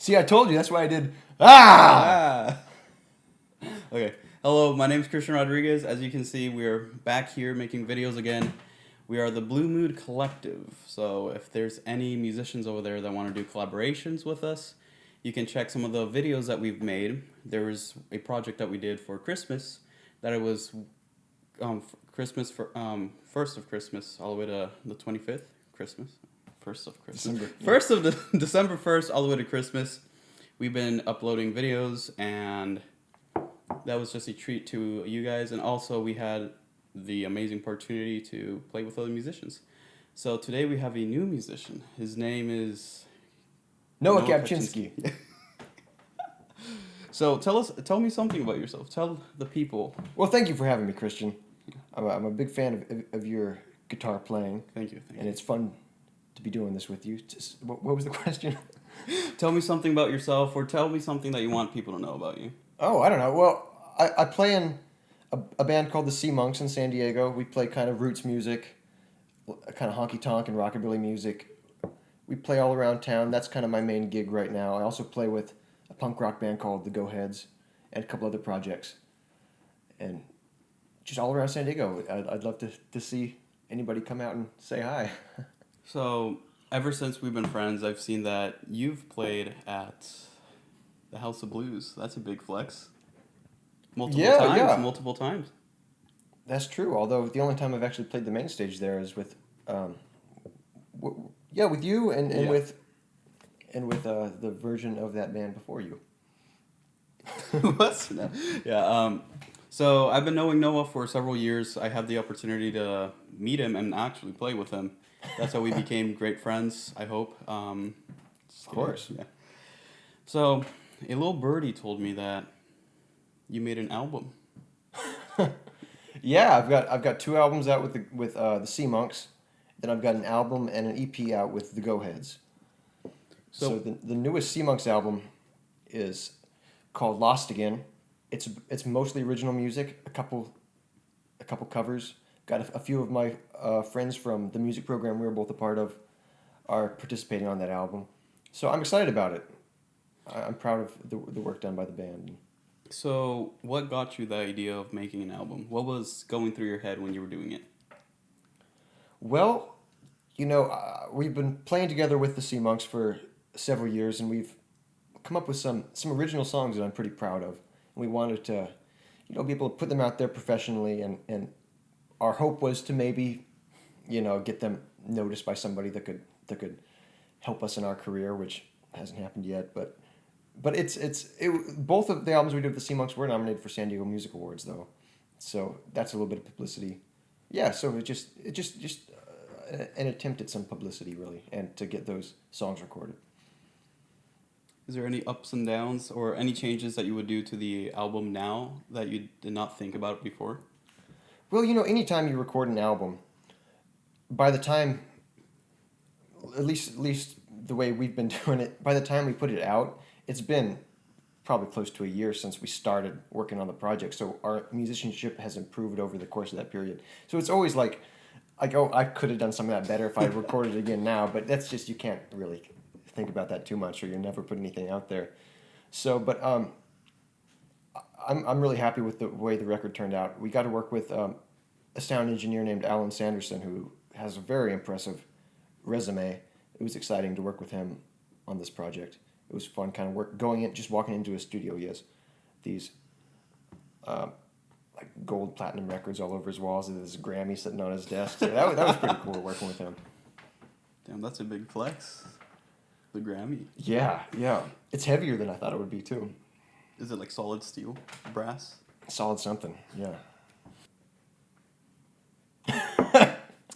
See, I told you. That's why I did. Ah! Okay. Hello, my name is Christian Rodriguez. As you can see, we are back here making videos again. We are the Blue Mood Collective. So if there's any musicians over there that want to do collaborations with us, you can check some of the videos that we've made. There was a project that we did for Christmas that it was Christmas for first of Christmas all the way to the 25th Christmas. First of Christmas. December, yeah. First of the December 1st all the way to Christmas. We've been uploading videos, and that was just a treat to you guys. And also we had the amazing opportunity to play with other musicians. So today we have a new musician. His name is Noah Kapchinske. So tell me something about yourself. Tell the people. Well, thank you for having me, Christian. I'm a big fan of your guitar playing. Thank you. And it's fun to be doing this with you. What was the question? Tell me something about yourself, or tell me something that you want people to know about you. Oh, I don't know. Well, I play in a band called the Sea Monks in San Diego. We play kind of roots music, kind of honky-tonk and rockabilly music. We play all around town. That's kind of my main gig right now. I also play with a punk rock band called the Go Heads and a couple other projects. And just all around San Diego. I'd love to see anybody come out and say hi. So, ever since we've been friends, I've seen that you've played at the House of Blues. That's a big flex. Multiple times. That's true. Although the only time I've actually played the main stage there is with, with you and with the version of that band before you. What's that? Yeah. So I've been knowing Noah for several years. I had the opportunity to meet him and actually play with him. That's how we became great friends, I hope. Of course. Yeah. So a little birdie told me that you made an album. Yeah, I've got two albums out with the Sea Monks. Then I've got an album and an EP out with the Go Heads. So the newest Sea Monks album is called Lost Again. It's mostly original music, a couple covers. Got a few of my friends from the music program we were both a part of are participating on that album. So I'm excited about it. I'm proud of the work done by the band. So what got you the idea of making an album? What was going through your head when you were doing it? Well, we've been playing together with the Sea Monks for several years, and we've come up with some original songs that I'm pretty proud of. And we wanted to, be able to put them out there professionally, and our hope was to maybe, get them noticed by somebody that could help us in our career, which hasn't happened yet. But both of the albums we did with the Sea Monks were nominated for San Diego Music Awards, though, so that's a little bit of publicity. Yeah, so it just an attempt at some publicity, really, and to get those songs recorded. Is there any ups and downs or any changes that you would do to the album now that you did not think about before? Well, anytime you record an album, by the time, at least the way we've been doing it, by the time we put it out, it's been probably close to a year since we started working on the project. So our musicianship has improved over the course of that period. So it's always like, I could have done some of that better if I recorded it again now, but that's just, you can't really think about that too much, or you'll never put anything out there. So, but I'm really happy with the way the record turned out. We got to work with a sound engineer named Alan Sanderson, who has a very impressive resume. It was exciting to work with him on this project. It was fun kind of just walking into a studio. He has these like gold platinum records all over his walls, and this Grammy sitting on his desk. So that was pretty cool working with him. Damn, that's a big flex. The Grammy. Yeah. It's heavier than I thought it would be, too. Is it like solid steel? Brass? Solid something, yeah.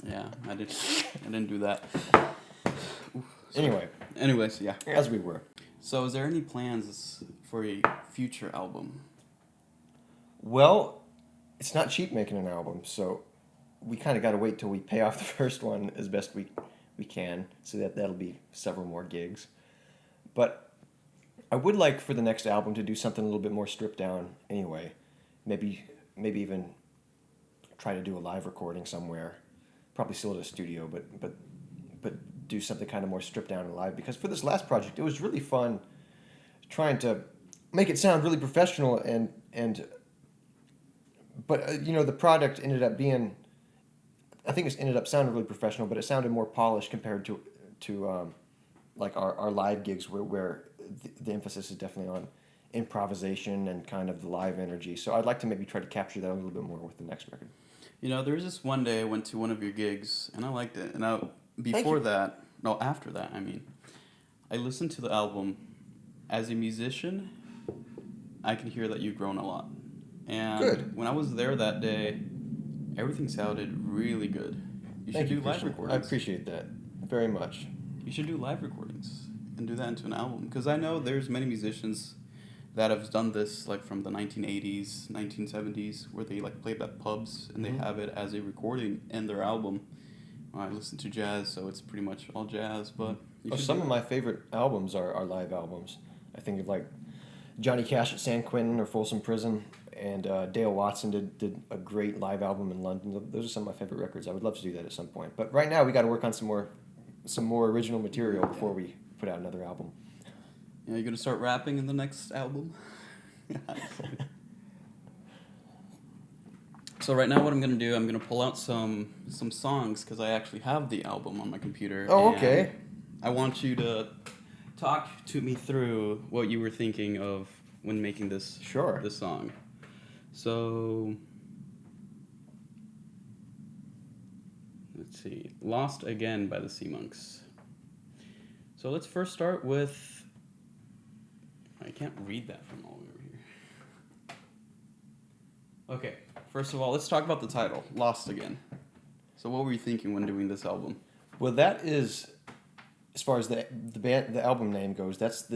Yeah, I didn't do that. Anyways, yeah. As we were. So is there any plans for a future album? Well, it's not cheap making an album, so we kind of got to wait till we pay off the first one as best we can, so that'll be several more gigs. But I would like for the next album to do something a little bit more stripped down anyway. Maybe even try to do a live recording somewhere. Probably still at a studio, but do something kind of more stripped down and live. Because for this last project, it was really fun trying to make it sound really professional but you know, the product ended up being, I think it ended up sounding really professional, but it sounded more polished compared to like our live gigs where the emphasis is definitely on improvisation and kind of the live energy. So I'd like to maybe try to capture that a little bit more with the next record. You know, there was this one day I went to one of your gigs and I liked it. And after that, I mean, I listened to the album. As a musician, I can hear that you've grown a lot. And Good. when I was there that day, everything sounded really good. You should do live recordings. I appreciate that very much. You should do live recordings and do that into an album. Because I know there's many musicians that have done this, like from the 1980s, 1970s, where they like played at pubs and they have it as a recording in their album. I listen to jazz, so it's pretty much all jazz. But some of my favorite albums are live albums. I think of like Johnny Cash at San Quentin or Folsom Prison, and Dale Watson did a great live album in London. Those are some of my favorite records. I would love to do that at some point. But right now we got to work on some more original material before we put out another album. Yeah, you gonna start rapping in the next album? So right now what I'm gonna do, I'm gonna pull out some songs because I actually have the album on my computer. Oh, okay. I want you to talk to me through what you were thinking of when making this this song. So let's see, Lost Again by the Sea Monks. So let's first start with, I can't read that from all over here. Okay, first of all, let's talk about the title, Lost Again. So what were you thinking when doing this album? Well, that is, as far as the album name goes, that's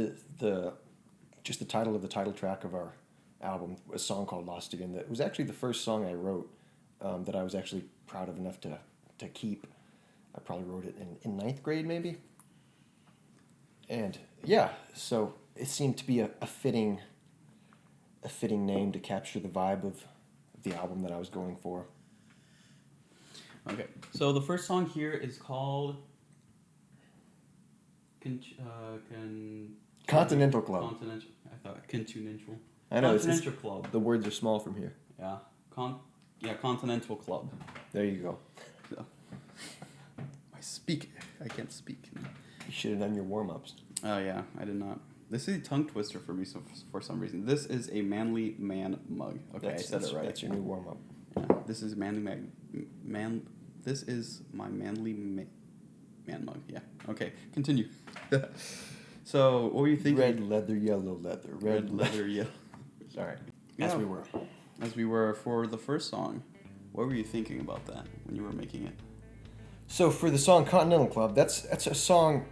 just the title of the title track of our album, a song called Lost Again. That was actually the first song I wrote that I was actually proud of enough to keep. I probably wrote it in 9th grade, maybe. And yeah, so it seemed to be a fitting name to capture the vibe of the album that I was going for. Okay, so the first song here is called Continental Club. Continental. I thought Continental. I know. Continental Club. The words are small from here. Yeah. Continental Club. There you go. So, I can't speak. You should have done your warm-ups. Oh, yeah, I did not. This is a tongue twister for me for some reason. This is a manly man mug. Okay, I said it right. That's your new warm-up. Yeah, this is This is my manly man mug. Yeah. Okay, continue. So, what were you thinking? Red leather, yellow leather. Red leather, yellow. Sorry. Yeah. As we were for the first song. What were you thinking about that when you were making it? So for the song Continental Club, that's a song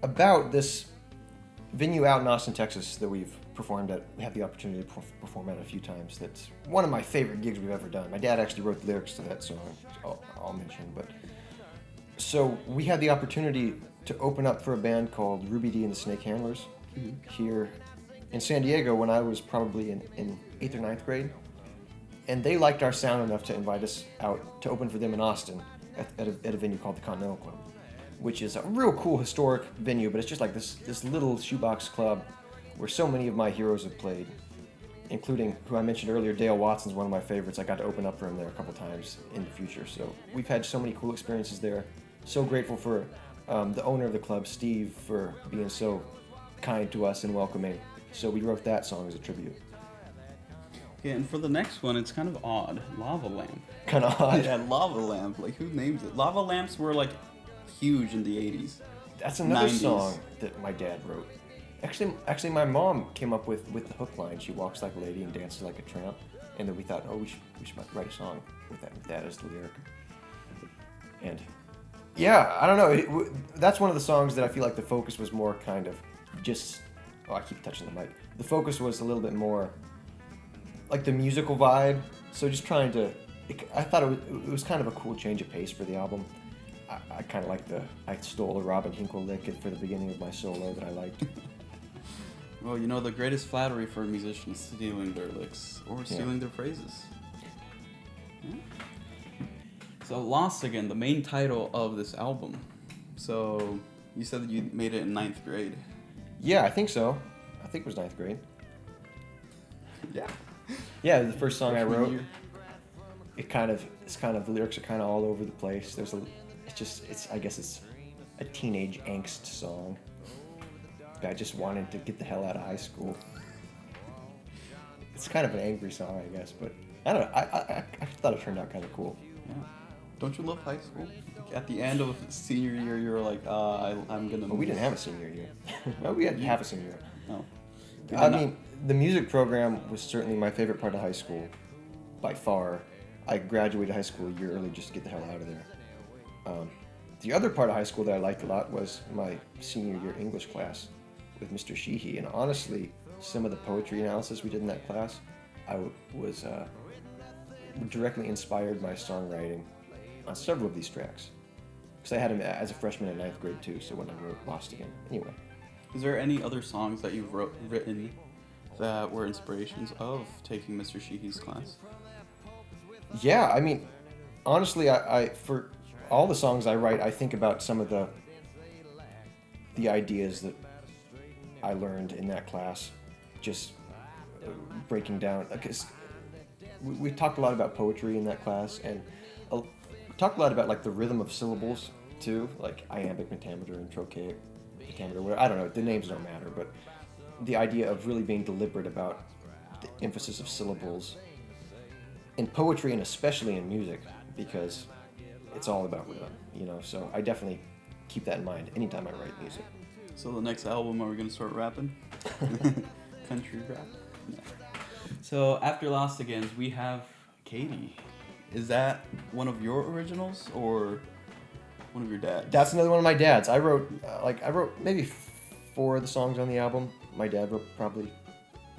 about this venue out in Austin, Texas that we've performed at. We had the opportunity to perform at a few times. That's one of my favorite gigs we've ever done. My dad actually wrote the lyrics to that song, I'll mention. But so we had the opportunity to open up for a band called Ruby Dee and the Snake Handlers here in San Diego when I was probably in 8th or 9th grade. And they liked our sound enough to invite us out to open for them in Austin at a venue called the Continental Club, which is a real cool historic venue, but it's just like this little shoebox club where so many of my heroes have played, including who I mentioned earlier, Dale Watson's one of my favorites. I got to open up for him there a couple times in the future. So we've had so many cool experiences there. So grateful for the owner of the club, Steve, for being so kind to us and welcoming. So we wrote that song as a tribute. Yeah, and for the next one, it's kind of odd. Lava Lamp. Kind of odd. Yeah, Lava Lamp. Like, who names it? Lava Lamps were, like, huge in the 80s. That's another 90s. song that my dad wrote. Actually, my mom came up with the hook line. She walks like a lady and dances like a tramp. And then we thought, we should write a song with that as the lyric. And, yeah, I don't know. That's one of the songs that I feel like the focus was more kind of just... Oh, I keep touching the mic. The focus was a little bit more... like the musical vibe, so just trying to... I thought it was kind of a cool change of pace for the album. I kind of like I stole a Robin Hinkle lick for the beginning of my solo that I liked. Well, you know, the greatest flattery for a musician is stealing their licks or stealing their phrases. Yeah. So, Lost Again, the main title of this album. So, you said that you made it in 9th grade. Yeah, I think so. I think it was ninth grade. Yeah. Yeah, the first song I Freshman wrote. year. The lyrics are kind of all over the place. I guess it's a teenage angst song. Guy just wanted to get the hell out of high school. It's kind of an angry song, I guess, but I don't know. I thought it turned out kind of cool. Yeah. Don't you love high school? At the end of senior year, you're like, I'm gonna. But we didn't have a senior year. No, we had half a senior year. No. I mean, the music program was certainly my favorite part of high school, by far. I graduated high school a year early just to get the hell out of there. The other part of high school that I liked a lot was my senior year English class with Mr. Sheehy. And honestly, some of the poetry analysis we did in that class, was directly inspired my songwriting on several of these tracks. Because I had him as a freshman in ninth grade too, so when I wrote Lost Again. Anyway. Is there any other songs that you've written that were inspirations of taking Mr. Sheehy's class? Yeah, I mean, honestly, I for all the songs I write, I think about some of the ideas that I learned in that class, just breaking down. Because we talked a lot about poetry in that class, and we talked a lot about like the rhythm of syllables too, like iambic pentameter and trochaic pentameter. Whatever. I don't know. The names don't matter, but the idea of really being deliberate about the emphasis of syllables in poetry and especially in music, because it's all about rhythm, you know. So I definitely keep that in mind anytime I write music. So the next album, are we gonna start rapping? Country rap. No. So after Lost Again, we have Katie. Is that one of your originals or one of your dad's? That's another one of my dad's. I wrote maybe 4 of the songs on the album. My dad wrote probably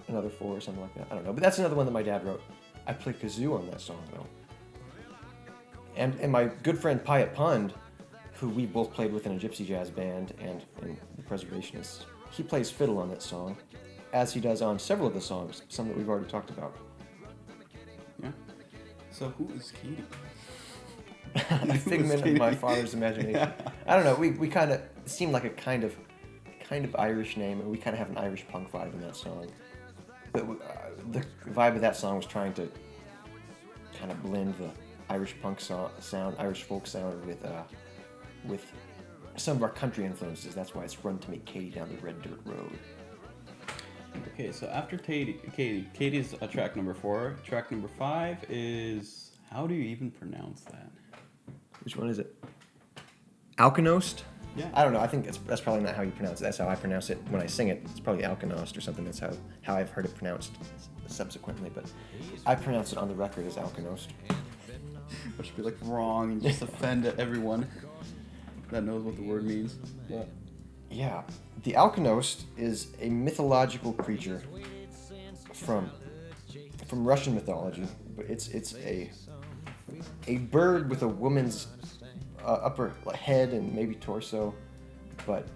another 4 or something like that. I don't know, but that's another one that my dad wrote. I played kazoo on that song though. And my good friend Pyatt Pund, who we both played with in a gypsy jazz band and in the Preservationists, he plays fiddle on that song, as he does on several of the songs, some that we've already talked about. Yeah. So who is Katie? A figment of my father's imagination. Yeah. I don't know. We kind of seemed like a kind of Irish name, and we kind of have an Irish punk vibe in that song. But the vibe of that song was trying to kind of blend the Irish punk sound, Irish folk sound with some of our country influences. That's why it's Run to Meet Katie Down the Red Dirt Road. Okay, so after Katie's track number 4. Track number 5 is, how do you even pronounce that? Which one is it? Alkanost? Yeah. I don't know. I think that's probably not how you pronounce it. That's how I pronounce it when I sing it. It's probably Alkanost or something. That's how I've heard it pronounced subsequently. But I pronounce it on the record as Alkanost. Which would be like wrong and just offend everyone that knows what the word means. Yeah. The Alkanost is a mythological creature from Russian mythology, but it's a bird with a woman's upper head and maybe torso, but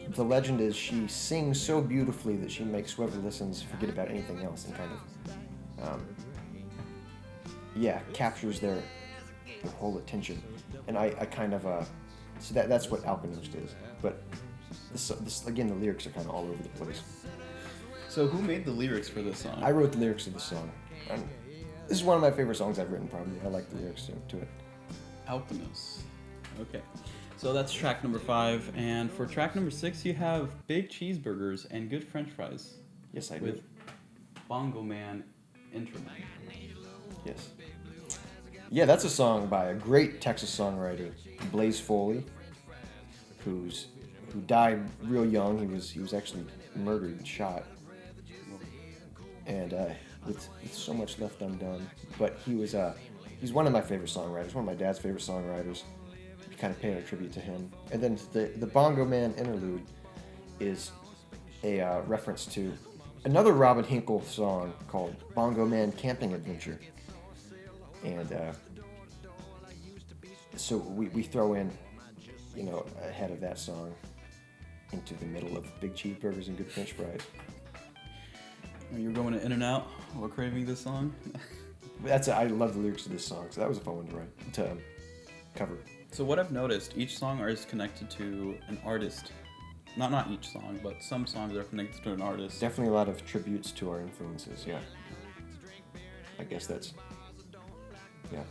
the legend is she sings so beautifully that she makes whoever listens forget about anything else and kind of captures their whole attention. And I kind of so that's what Alkanost is. But this again, the lyrics are kind of all over the place. So who made the lyrics for this song? I wrote the lyrics of the song. And this is one of my favorite songs I've written, probably. I like the lyrics to it. Alkanost. Okay. So that's track number 5. And for track number 6, you have Big Cheeseburgers and Good French Fries. Yes, I do. With Bongo Man intro. Yes. Yeah, that's a song by a great Texas songwriter, Blaze Foley, who died real young. He was actually murdered and shot, and with so much left undone. But he's one of my favorite songwriters, one of my dad's favorite songwriters. We kind of pay our tribute to him. And then the Bongo Man interlude is a reference to another Robin Hinkle song called Bongo Man Camping Adventure. And so we throw in, ahead of that song into the middle of Big Cheeseburgers and Good French Fries. You're going to In-N-Out while craving this song? I love the lyrics to this song, so that was a fun one to cover. So what I've noticed, each song is connected to an artist not each song, but some songs are connected to an artist. Definitely a lot of tributes to our influences. Yeah. I guess that's. Yeah.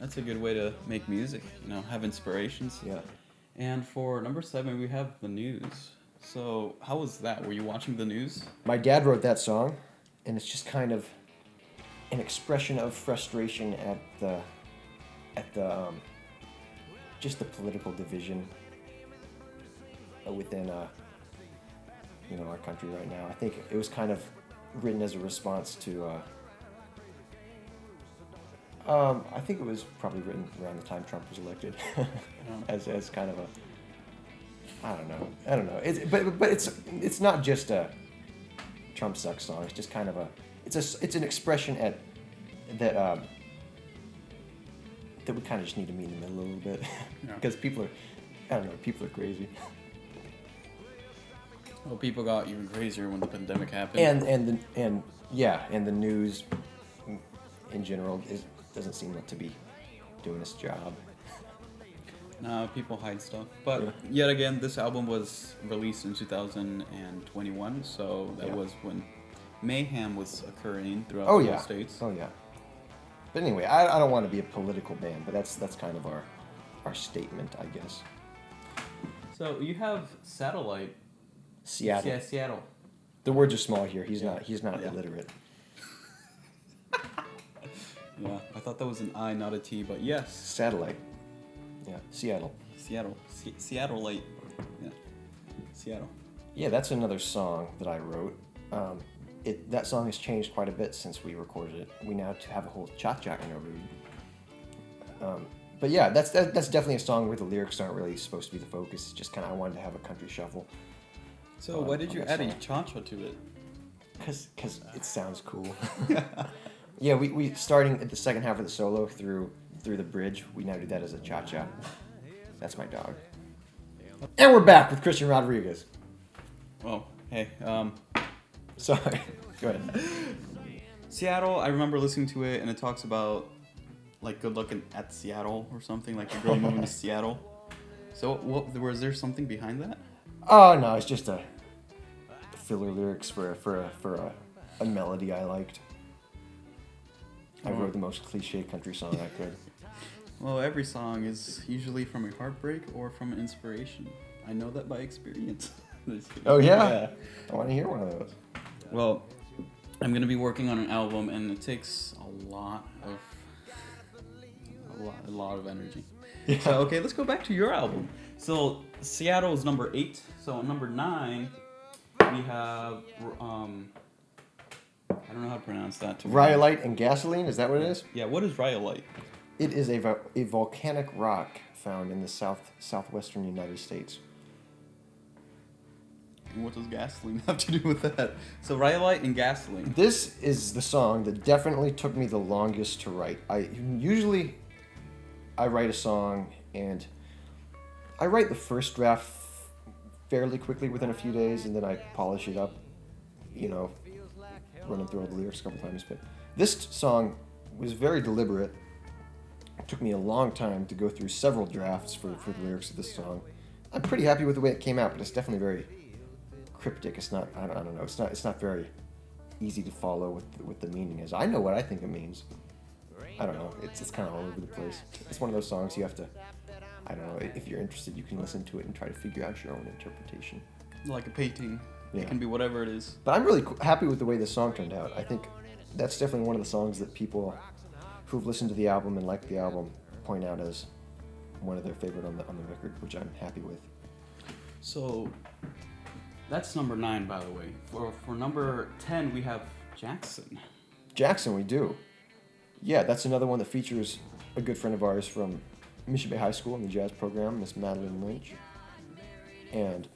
That's a good way to make music. Have inspirations. Yeah. And for number 7, we have the news. So how was that? Were you watching the news? My dad wrote that song, and it's just kind of an expression of frustration at the just the political division within our country right now. I think it was kind of written as a response to I think it was probably written around the time Trump was elected as kind of a I don't know. But it's not just a Trump sucks song. It's just kind of it's an expression at that we kind of just need to meet in the middle a little bit because people are crazy. Well, people got even crazier when the pandemic happened. And the news in general doesn't seem to be doing its job. No, people hide stuff. But yet again, this album was released in 2021, so that was when mayhem was occurring throughout the United States. Oh yeah. But anyway, I don't want to be a political band, but that's kind of our statement, I guess. So you have Satellite. Seattle. Yeah, Seattle. The words are small here. He's not illiterate. Yeah, I thought that was an I, not a T, but yes. Satellite. Yeah, Seattle. Seattle-lite. Yeah, Seattle. Yeah, that's another song that I wrote. That song has changed quite a bit since we recorded it. We now have a whole cha-cha interlude. But yeah, that's definitely a song where the lyrics aren't really supposed to be the focus. It's just kind of I wanted to have a country shuffle. So why did you add a cha-cha to it? Because it sounds cool. Yeah, we starting at the second half of the solo through the bridge. We now do that as a cha-cha. That's my dog. And we're back with Christian Rodriguez. Oh, hey. Sorry. Go ahead. Seattle, I remember listening to it, and it talks about, like, good looking at Seattle or something, like a girl moving to Seattle. So, was there something behind that? Oh, no, it's just a filler lyrics for a melody I liked. I wrote the most cliche country song I could. Well, every song is usually from a heartbreak or from an inspiration. I know that by experience. Oh, yeah? I want to hear one of those. Well, I'm going to be working on an album, and it takes a lot of energy. Yeah. So, okay, let's go back to your album. So, Seattle is number 8. So, on number 9, we have... I don't know how to pronounce that. Rhyolite and gasoline, is that what it is? Yeah, what is rhyolite? It is a volcanic rock found in the southwestern United States. And what does gasoline have to do with that? So rhyolite and gasoline. This is the song that definitely took me the longest to write. I write a song and I write the first draft fairly quickly within a few days, and then I polish it up, running through all the lyrics a couple times. But this song was very deliberate. It took me a long time to go through several drafts for the lyrics of this song. I'm pretty happy with the way it came out, but it's definitely very cryptic. It's not, I don't know, it's not very easy to follow what the meaning is. I know what I think it means. I don't know, it's kind of all over the place. It's one of those songs you have to, I don't know, if you're interested, you can listen to it and try to figure out your own interpretation. Like a painting. Yeah. It can be whatever it is. But I'm really happy with the way this song turned out. I think that's definitely one of the songs that people who've listened to the album and liked the album point out as one of their favorite on the record, which I'm happy with. So that's number 9, by the way. For number 10, we have Jackson. Jackson, we do. Yeah, that's another one that features a good friend of ours from Mission Bay High School in the jazz program, Miss Madeline Lynch. And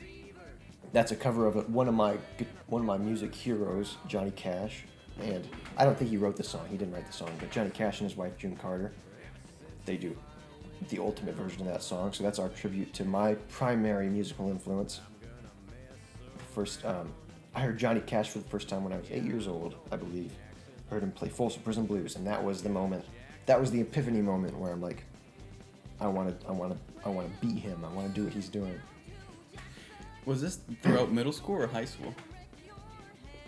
that's a cover of one of my music heroes, Johnny Cash. And I don't think he wrote the song. He didn't write the song, but Johnny Cash and his wife June Carter, they do the ultimate version of that song. So that's our tribute to my primary musical influence. First, I heard Johnny Cash for the first time when I was 8 years old, I believe. I heard him play Folsom Prison Blues, and that was the moment. That was the epiphany moment where I'm like, I want to be him. I want to do what he's doing. Was this throughout middle school or high school?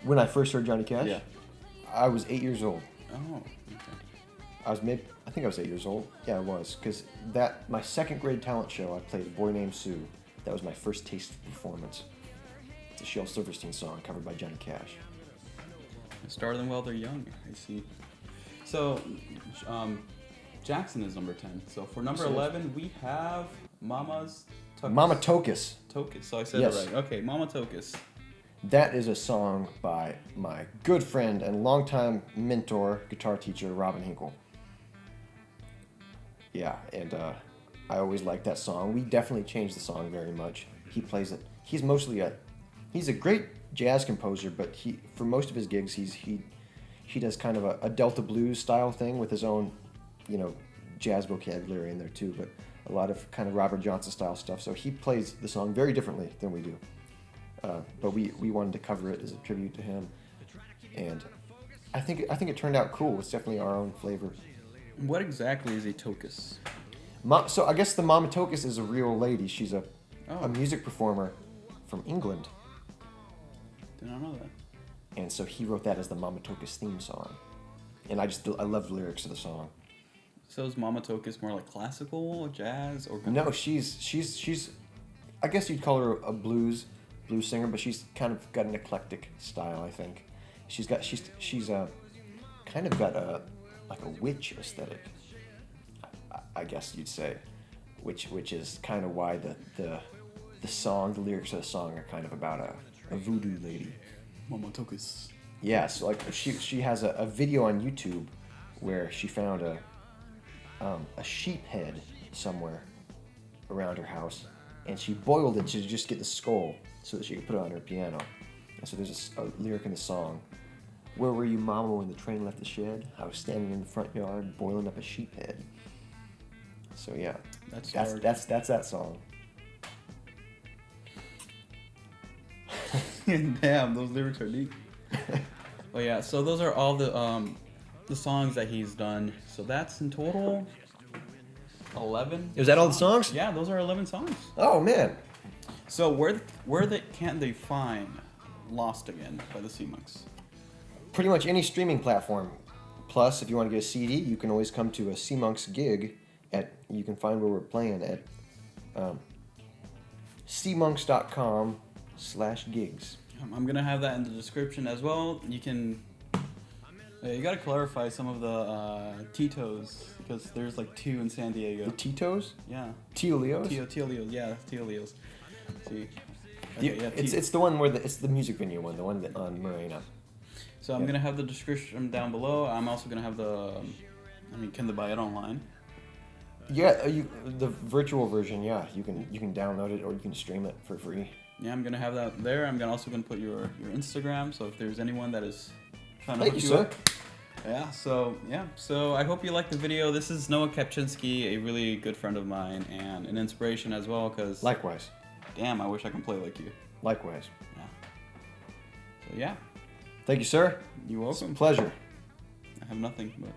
When I first heard Johnny Cash, Yeah. I was 8 years old. Oh, okay. I think I was 8 years old. Yeah, I was, because my second grade talent show, I played A Boy Named Sue. That was my first taste of performance. It's a Shel Silverstein song covered by Johnny Cash. Start them while they're young. I see. So, Jackson is number 10. So for number 11, we have Mama's Tokus. Mama Tokus. Tokus. So I said Yes. it right. Okay, Mama Tokus. That is a song by my good friend and longtime mentor, guitar teacher, Robin Hinkle. Yeah, and I always liked that song. We definitely changed the song very much. He plays it. He's a great jazz composer, but for most of his gigs, he does kind of a Delta blues style thing with his own, jazz vocabulary in there too. But a lot of kind of Robert Johnson style stuff. So he plays the song very differently than we do. But we wanted to cover it as a tribute to him, and I think it turned out cool. It's definitely our own flavor. What exactly is a tokus? So I guess the Mama Tokus is a real lady. She's a music performer from England. Did not know that. And so he wrote that as the Mama Tokus theme song, and I love the lyrics of the song. So is Mama Tokus more like classical, jazz, or No, she's I guess you'd call her a blues singer, but she's kind of got an eclectic style. I think she's kind of got a witch aesthetic, I guess you'd say, which is kind of why the lyrics of the song are kind of about a voodoo lady. Mama Tokus. Yeah, so like she has a video on YouTube where she found a sheep head somewhere around her house, and she boiled it to just get the skull so that she could put it on her piano. And so there's a lyric in the song: "Where were you, Mama, when the train left the shed? I was standing in the front yard boiling up a sheep head." So yeah, that's that song. Damn, those lyrics are deep. Oh yeah, so those are all the songs that he's done. So that's in total 11. Is that all the songs? Yeah, those are 11 songs. Oh man. So can't they find Lost Again by the Sea Monks? Pretty much any streaming platform. Plus, if you want to get a CD, you can always come to a Sea Monks gig you can find where we're playing at seamonks.com/gigs. I'm gonna have that in the description as well. You can. You gotta clarify some of the Titos, because there's like 2 in San Diego. The Titos? Yeah. Tio Leos? Tio Leos, yeah, Tio Leos. See. It's the one where it's the music venue one, the one on Marina. So I'm gonna have the description down below. I'm also gonna have can they buy it online? Yeah, the virtual version. Yeah, you can download it or you can stream it for free. Yeah, I'm gonna have that there. I'm also gonna put your Instagram. So if there's anyone that is trying to Thank hook you, you sir. up. Yeah. So I hope you liked the video. This is Noah Kapchinske, a really good friend of mine and an inspiration as well. Cause Likewise. damn, I wish I could play like you. Likewise. Yeah. So yeah. Thank you, sir. You're welcome. It's a pleasure. I have nothing but.